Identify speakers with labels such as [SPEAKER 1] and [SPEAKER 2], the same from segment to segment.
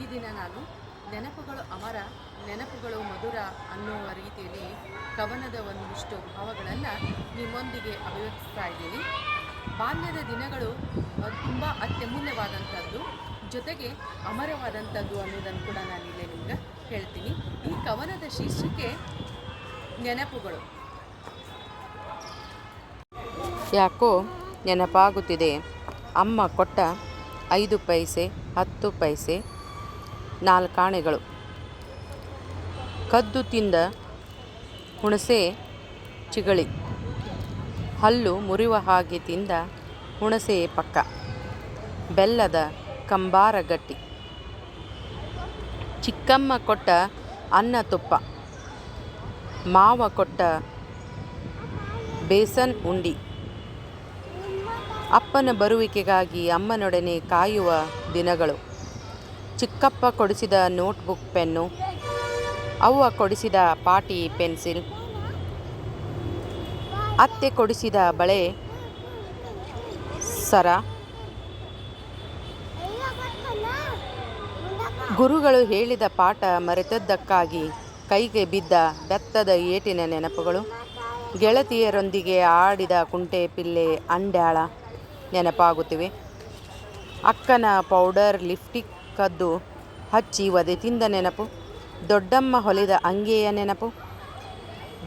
[SPEAKER 1] ಈ ದಿನ ನಾನು ನೆನಪುಗಳು ಅಮರ, ನೆನಪುಗಳು ಮಧುರ ಅನ್ನುವ ರೀತಿಯಲ್ಲಿ ಕವನದ ಒಂದಿಷ್ಟು ಭಾವಗಳನ್ನು ನಿಮ್ಮೊಂದಿಗೆ ಅಭಿವ್ಯಕ್ತಿಸ್ತಾ ಇದ್ದೀನಿ. ಬಾಲ್ಯದ ದಿನಗಳು ತುಂಬ ಅತ್ಯಮೂಲ್ಯವಾದಂಥದ್ದು, ಜೊತೆಗೆ ಅಮರವಾದಂಥದ್ದು ಅನ್ನೋದನ್ನು ಕೂಡ ನಾನು ಇಲ್ಲೇ ನಿಮ್ಗೆ ಹೇಳ್ತೀನಿ. ಈ ಕವನದ ಶೀರ್ಷಿಕೆ ನೆನಪುಗಳು.
[SPEAKER 2] ಯಾಕೋ ನೆನಪಾಗುತ್ತಿದೆ ಅಮ್ಮ ಕೊಟ್ಟ 5 ಪೈಸೆ 10 ಪೈಸೆ 4 ಆಣೆಗಳು, ಕದ್ದು ತಿಂದ ಹುಣಸೆ ಚಿಗಳಿ, ಹಲ್ಲು ಮುರಿಯುವ ಹಾಗೆ ತಿಂದ ಹುಣಸೆ ಪಕ್ಕ, ಬೆಲ್ಲದ ಕಂಬಾರ ಗಟ್ಟಿ, ಚಿಕ್ಕಮ್ಮ ಕೊಟ್ಟ ಅನ್ನ ತುಪ್ಪ, ಮಾವ ಕೊಟ್ಟ ಬೇಸನ್ ಉಂಡಿ, ಅಪ್ಪನ ಬರುವಿಕೆಗಾಗಿ ಅಮ್ಮನೊಡನೆ ಕಾಯುವ ದಿನಗಳು, ಚಿಕ್ಕಪ್ಪ ಕೊಡಿಸಿದ ನೋಟ್ಬುಕ್ ಪೆನ್ನು, ಅವ್ವ ಕೊಡಿಸಿದ ಪಾಟಿ ಪೆನ್ಸಿಲ್, ಅತ್ತೆ ಕೊಡಿಸಿದ ಬಳೆ ಸರ, ಗುರುಗಳು ಹೇಳಿದ ಪಾಠ ಮರೆತದ್ದಕ್ಕಾಗಿ ಕೈಗೆ ಬಿದ್ದ ಬೆತ್ತದ ಏಟಿನ ನೆನಪುಗಳು, ಗೆಳತಿಯರೊಂದಿಗೆ ಆಡಿದ ಕುಂಟೆ ಪಿಲ್ಲೆ ಅಂಡ್ಯಾಳ ನೆನಪಾಗುತ್ತಿವೆ, ಅಕ್ಕನ ಪೌಡರ್ ಲಿಪ್ಸ್ಟಿಕ್ ಕದ್ದು ಹಚ್ಚಿ ಒದೆ ತಿಂದ ನೆನಪು, ದೊಡ್ಡಮ್ಮ ಹೊಲಿದ ಅಂಗೆಯ ನೆನಪು,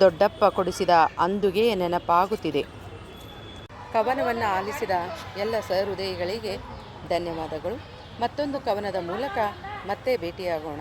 [SPEAKER 2] ದೊಡ್ಡಪ್ಪ ಕೊಡಿಸಿದ ಅಂದುಗೆ ನೆನಪಾಗುತ್ತಿದೆ. ಕವನವನ್ನು ಆಲಿಸಿದ ಎಲ್ಲ ಸಹೃದಯಿಗಳಿಗೆ ಧನ್ಯವಾದಗಳು. ಮತ್ತೊಂದು ಕವನದ ಮೂಲಕ ಮತ್ತೆ ಭೇಟಿಯಾಗೋಣ.